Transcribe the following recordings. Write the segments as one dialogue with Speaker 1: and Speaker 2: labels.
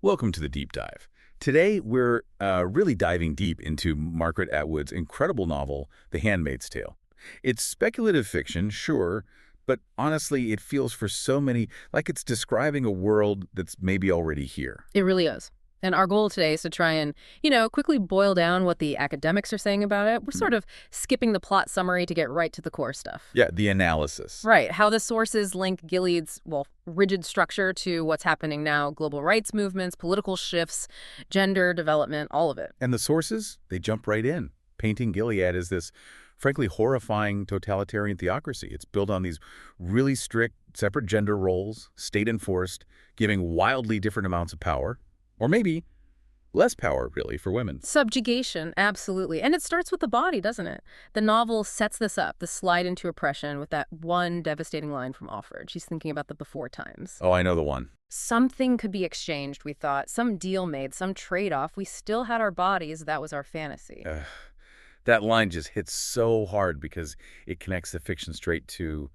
Speaker 1: Welcome to the Deep Dive. Today, we're really diving deep into Margaret Atwood's incredible novel, The Handmaid's Tale. It's speculative fiction, sure, but honestly, it feels for so many like it's describing a world that's maybe already here.
Speaker 2: It really is. And our goal today is to try and, quickly boil down what the academics are saying about it. We're sort of skipping the plot summary to get right to the core stuff.
Speaker 1: Yeah, the analysis.
Speaker 2: Right. How the sources link Gilead's, rigid structure to what's happening now, global rights movements, political shifts, gender development, all of it.
Speaker 1: And the sources, they jump right in, painting Gilead as this frankly horrifying totalitarian theocracy. It's built on these really strict separate gender roles, state-enforced, giving wildly different amounts of power. Or maybe less power, really, for women.
Speaker 2: Subjugation, absolutely. And it starts with the body, doesn't it? The novel sets this up, the slide into oppression, with that one devastating line from Offord. She's thinking about the before times.
Speaker 1: Oh, I know the one.
Speaker 2: Something could be exchanged, we thought. Some deal made, some trade-off. We still had our bodies. That was our fantasy.
Speaker 1: That line just hits so hard because it connects the fiction straight to,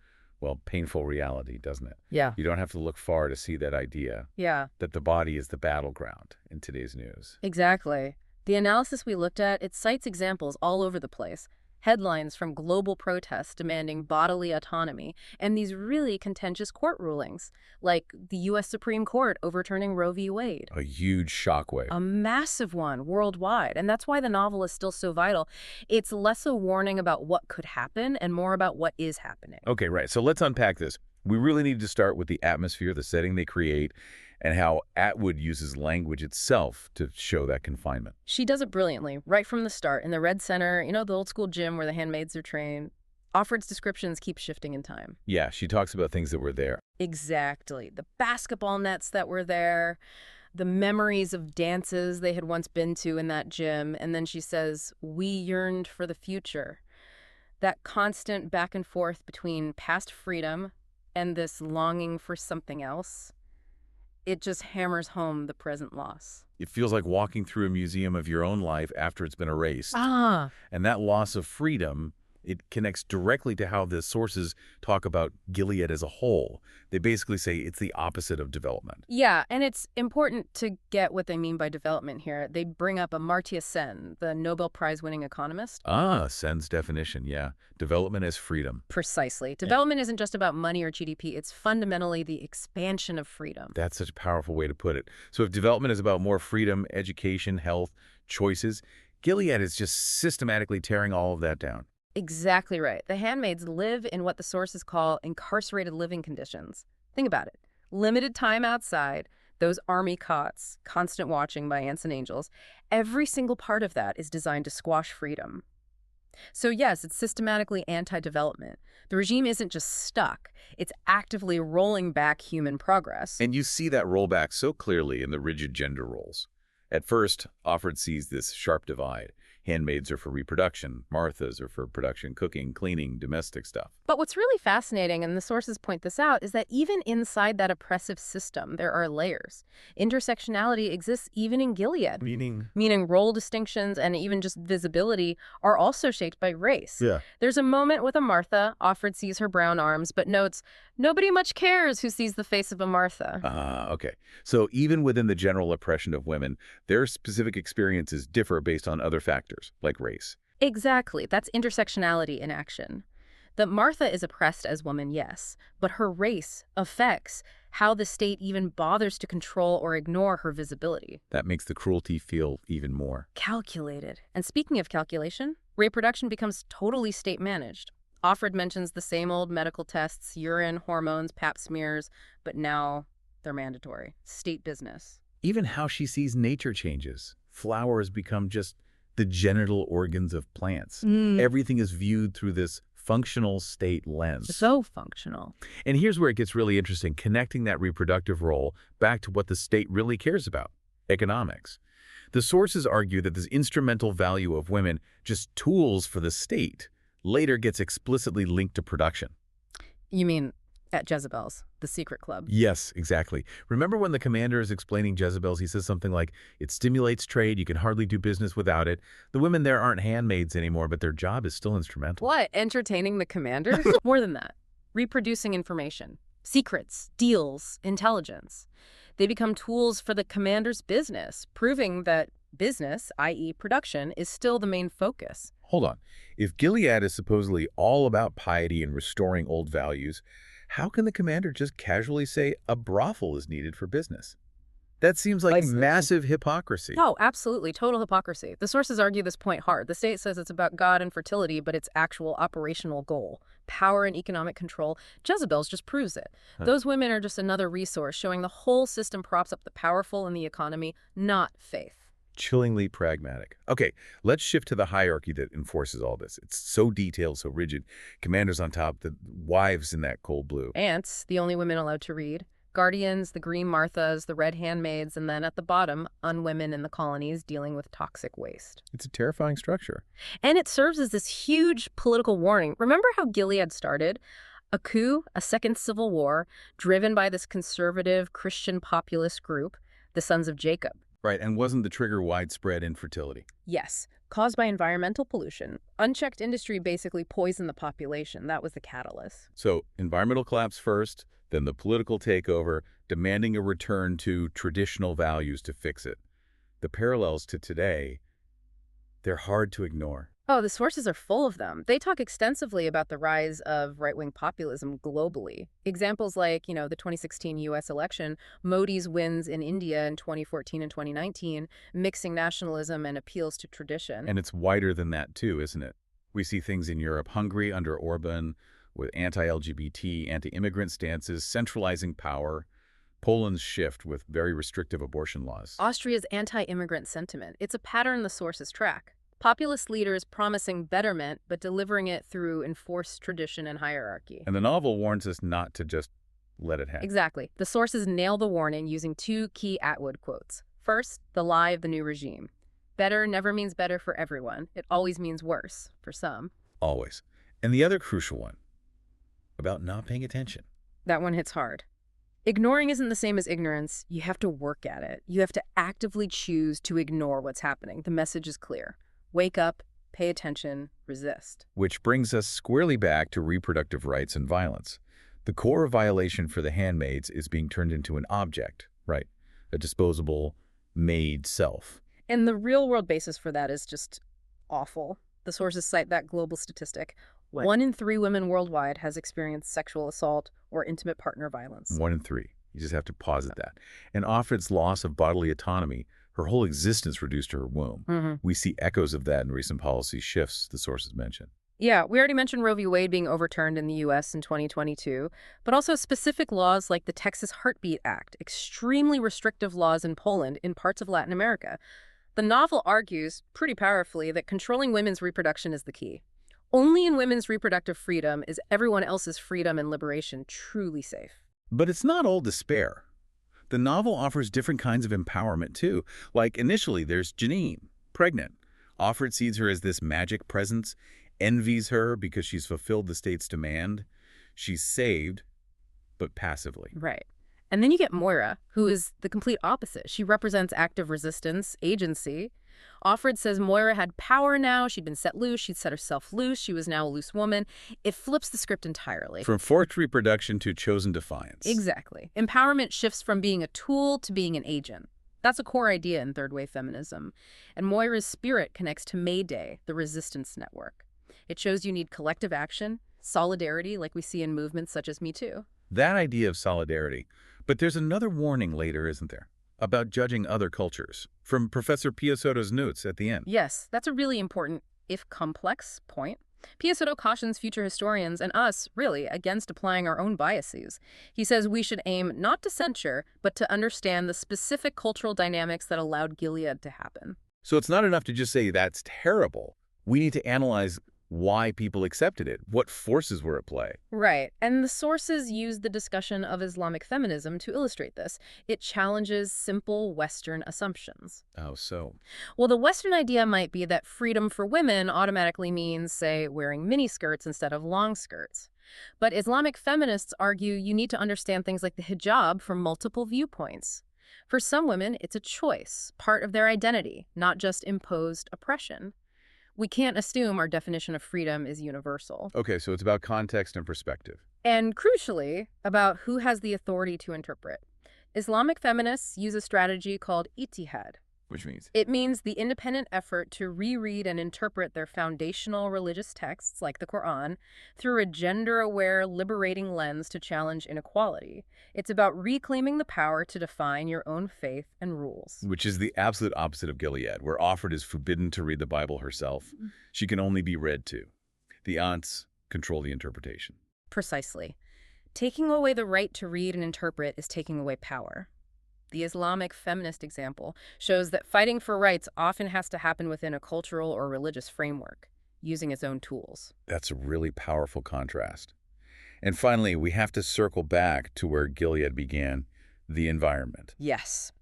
Speaker 1: painful reality, doesn't it?
Speaker 2: Yeah.
Speaker 1: You don't have to look far to see that idea.
Speaker 2: Yeah.
Speaker 1: That the body is the battleground in today's news.
Speaker 2: Exactly. The analysis we looked at, it cites examples all over the place. Headlines from global protests demanding bodily autonomy, and these really contentious court rulings, like the U.S. Supreme Court overturning Roe v. Wade.
Speaker 1: A huge shockwave.
Speaker 2: A massive one worldwide, and that's why the novel is still so vital. It's less a warning about what could happen and more about what is happening.
Speaker 1: Okay, right. So let's unpack this. We really need to start with the atmosphere, the setting they create, and how Atwood uses language itself to show that confinement.
Speaker 2: She does it brilliantly, right from the start. In the Red Center, the old school gym where the handmaids are trained, Offord's descriptions keep shifting in time.
Speaker 1: Yeah, she talks about things that were there.
Speaker 2: Exactly. The basketball nets that were there, the memories of dances they had once been to in that gym, and then she says, we yearned for the future. That constant back and forth between past freedom and this longing for something else. It just hammers home the present loss.
Speaker 1: It feels like walking through a museum of your own life after it's been erased.
Speaker 2: Ah.
Speaker 1: And that loss of freedom, it connects directly to how the sources talk about Gilead as a whole. They basically say it's the opposite of development.
Speaker 2: Yeah, and it's important to get what they mean by development here. They bring up Amartya Sen, the Nobel Prize-winning economist.
Speaker 1: Ah, Sen's definition, yeah. Development as freedom.
Speaker 2: Precisely. Development isn't just about money or GDP. It's fundamentally the expansion of freedom.
Speaker 1: That's such a powerful way to put it. So if development is about more freedom, education, health, choices, Gilead is just systematically tearing all of that down.
Speaker 2: Exactly right. The handmaids live in what the sources call incarcerated living conditions. Think about it. Limited time outside, those army cots, constant watching by ants and angels. Every single part of that is designed to squash freedom. So yes, it's systematically anti-development. The regime isn't just stuck. It's actively rolling back human progress.
Speaker 1: And you see that rollback so clearly in the rigid gender roles. At first, Offord sees this sharp divide. Handmaids are for reproduction. Marthas are for production, cooking, cleaning, domestic stuff.
Speaker 2: But what's really fascinating, and the sources point this out, is that even inside that oppressive system, there are layers. Intersectionality exists even in Gilead. Meaning role distinctions and even just visibility are also shaped by race.
Speaker 1: Yeah.
Speaker 2: There's a moment with a Martha. Offord sees her brown arms, but notes, nobody much cares who sees the face of a Martha.
Speaker 1: Okay. So even within the general oppression of women, their specific experiences differ based on other factors, like race.
Speaker 2: Exactly. That's intersectionality in action. That Martha is oppressed as woman, yes, but her race affects how the state even bothers to control or ignore her visibility.
Speaker 1: That makes the cruelty feel even more
Speaker 2: calculated. And speaking of calculation, reproduction becomes totally state-managed. Offord mentions the same old medical tests, urine, hormones, pap smears, but now they're mandatory. State business.
Speaker 1: Even how she sees nature changes. Flowers become just the genital organs of plants. Everything is viewed through this functional state lens.
Speaker 2: So functional.
Speaker 1: And here's where it gets really interesting, connecting that reproductive role back to what the state really cares about, economics. The sources argue that this instrumental value of women, just tools for the state, later gets explicitly linked to production.
Speaker 2: You mean at Jezebel's, the secret club?
Speaker 1: Yes, exactly. Remember when the commander is explaining Jezebel's, he says something like, it stimulates trade, you can hardly do business without it. The women there aren't handmaids anymore, but their job is still instrumental.
Speaker 2: What, entertaining the commander? More than that. Reproducing information. Secrets, deals, intelligence. They become tools for the commander's business, proving that business, i.e. production, is still the main focus.
Speaker 1: Hold on. If Gilead is supposedly all about piety and restoring old values, how can the commander just casually say a brothel is needed for business? That seems like massive hypocrisy.
Speaker 2: Oh, absolutely. Total hypocrisy. The sources argue this point hard. The state says it's about God and fertility, but its actual operational goal, power and economic control, Jezebel's just proves it. Those women are just another resource showing the whole system props up the powerful and the economy, not faith.
Speaker 1: Chillingly pragmatic. Okay, let's shift to the hierarchy that enforces all this. It's so detailed, so rigid. Commanders on top, the wives in that cold blue.
Speaker 2: Aunts, the only women allowed to read. Guardians, the green Marthas, the red handmaids, and then at the bottom, unwomen in the colonies dealing with toxic waste.
Speaker 1: It's a terrifying structure.
Speaker 2: And it serves as this huge political warning. Remember how Gilead started? A coup, a second civil war, driven by this conservative Christian populist group, the Sons of Jacob.
Speaker 1: Right, and wasn't the trigger widespread infertility?
Speaker 2: Yes, caused by environmental pollution. Unchecked industry basically poisoned the population. That was the catalyst.
Speaker 1: So, environmental collapse first, then the political takeover, demanding a return to traditional values to fix it. The parallels to today, they're hard to ignore.
Speaker 2: Oh, the sources are full of them. They talk extensively about the rise of right-wing populism globally. Examples like, the 2016 U.S. election, Modi's wins in India in 2014 and 2019, mixing nationalism and appeals to tradition.
Speaker 1: And it's wider than that too, isn't it? We see things in Europe, Hungary under Orban, with anti-LGBT, anti-immigrant stances, centralizing power. Poland's shift with very restrictive abortion laws.
Speaker 2: Austria's anti-immigrant sentiment. It's a pattern the sources track. Populist leaders promising betterment, but delivering it through enforced tradition and hierarchy.
Speaker 1: And the novel warns us not to just let it happen.
Speaker 2: Exactly. The sources nail the warning using two key Atwood quotes. First, the lie of the new regime. Better never means better for everyone. It always means worse for some.
Speaker 1: Always. And the other crucial one, about not paying attention.
Speaker 2: That one hits hard. Ignoring isn't the same as ignorance. You have to work at it. You have to actively choose to ignore what's happening. The message is clear. Wake up, pay attention, resist.
Speaker 1: Which brings us squarely back to reproductive rights and violence. The core violation for the handmaids is being turned into an object, right? A disposable, made self.
Speaker 2: And the real-world basis for that is just awful. The sources cite that global statistic. 1 in 3 women worldwide has experienced sexual assault or intimate partner violence.
Speaker 1: 1 in 3. You just have to pause at that. And Offred's loss of bodily autonomy, her whole existence reduced to her womb. We see echoes of that in recent policy shifts the sources mention.
Speaker 2: Yeah, we already mentioned Roe v. Wade being overturned in the U.S. in 2022, but also specific laws like the Texas Heartbeat Act, extremely restrictive laws in Poland, in parts of Latin America. The novel argues, pretty powerfully, that controlling women's reproduction is the key. Only in women's reproductive freedom is everyone else's freedom and liberation truly safe.
Speaker 1: But it's not all despair. The novel offers different kinds of empowerment, too. Like, initially, there's Janine, pregnant. Offred sees her as this magic presence, envies her because she's fulfilled the state's demand. She's saved, but passively.
Speaker 2: Right. And then you get Moira, who is the complete opposite. She represents active resistance, agency. Offred says Moira had power now. She'd been set loose. She'd set herself loose. She was now a loose woman. It flips the script entirely.
Speaker 1: From forced reproduction to chosen defiance.
Speaker 2: Exactly. Empowerment shifts from being a tool to being an agent. That's a core idea in third-wave feminism. And Moira's spirit connects to May Day, the resistance network. It shows you need collective action, solidarity, like we see in movements such as Me Too.
Speaker 1: That idea of solidarity. But there's another warning later, isn't there? About judging other cultures, from Professor Piasoto's notes at the end.
Speaker 2: Yes, that's a really important, if complex, point. Piasoto cautions future historians, and us, really, against applying our own biases. He says we should aim not to censure, but to understand the specific cultural dynamics that allowed Gilead to happen.
Speaker 1: So it's not enough to just say that's terrible. We need to analyze why people accepted it, what forces were at play.
Speaker 2: Right. And the sources use the discussion of Islamic feminism to illustrate this. It challenges simple Western assumptions.
Speaker 1: Oh, so?
Speaker 2: Well, the Western idea might be that freedom for women automatically means, say, wearing miniskirts instead of long skirts. But Islamic feminists argue you need to understand things like the hijab from multiple viewpoints. For some women, it's a choice, part of their identity, not just imposed oppression. We can't assume our definition of freedom is universal.
Speaker 1: Okay, so it's about context and perspective.
Speaker 2: And crucially, about who has the authority to interpret. Islamic feminists use a strategy called ijtihad.
Speaker 1: Which means?
Speaker 2: It means the independent effort to reread and interpret their foundational religious texts, like the Quran, through a gender-aware, liberating lens to challenge inequality. It's about reclaiming the power to define your own faith and rules.
Speaker 1: Which is the absolute opposite of Gilead, where Offred is forbidden to read the Bible herself. She can only be read to. The aunts control the interpretation.
Speaker 2: Precisely. Taking away the right to read and interpret is taking away power. The Islamic feminist example shows that fighting for rights often has to happen within a cultural or religious framework, using its own tools.
Speaker 1: That's a really powerful contrast. And finally, we have to circle back to where Gilead began, the environment.
Speaker 2: Yes.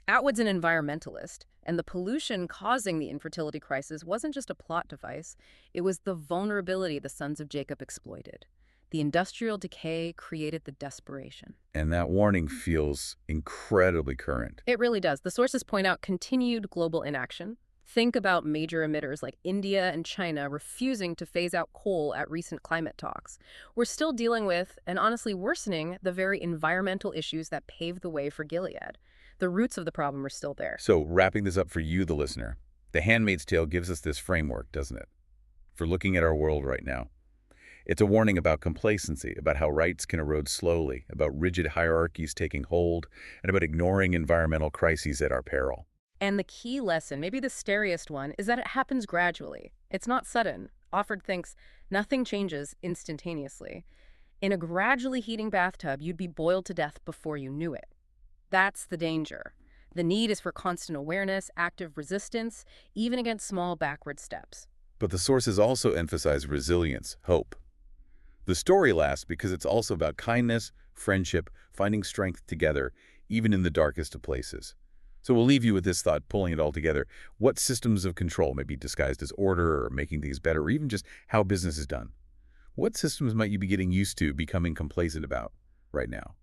Speaker 2: Atwood's an environmentalist, and the pollution causing the infertility crisis wasn't just a plot device. It was the vulnerability the sons of Jacob exploited. The industrial decay created the desperation.
Speaker 1: And that warning feels incredibly current.
Speaker 2: It really does. The sources point out continued global inaction. Think about major emitters like India and China refusing to phase out coal at recent climate talks. We're still dealing with, and honestly worsening, the very environmental issues that paved the way for Gilead. The roots of the problem are still there.
Speaker 1: So, wrapping this up for you, the listener, The Handmaid's Tale gives us this framework, doesn't it? For looking at our world right now. It's a warning about complacency, about how rights can erode slowly, about rigid hierarchies taking hold, and about ignoring environmental crises at our peril.
Speaker 2: And the key lesson, maybe the scariest one, is that it happens gradually. It's not sudden. Offred thinks nothing changes instantaneously. In a gradually heating bathtub, you'd be boiled to death before you knew it. That's the danger. The need is for constant awareness, active resistance, even against small backward steps.
Speaker 1: But the sources also emphasize resilience, hope. The story lasts because it's also about kindness, friendship, finding strength together, even in the darkest of places. So we'll leave you with this thought, pulling it all together. What systems of control may be disguised as order or making things better, or even just how business is done? What systems might you be getting used to becoming complacent about right now?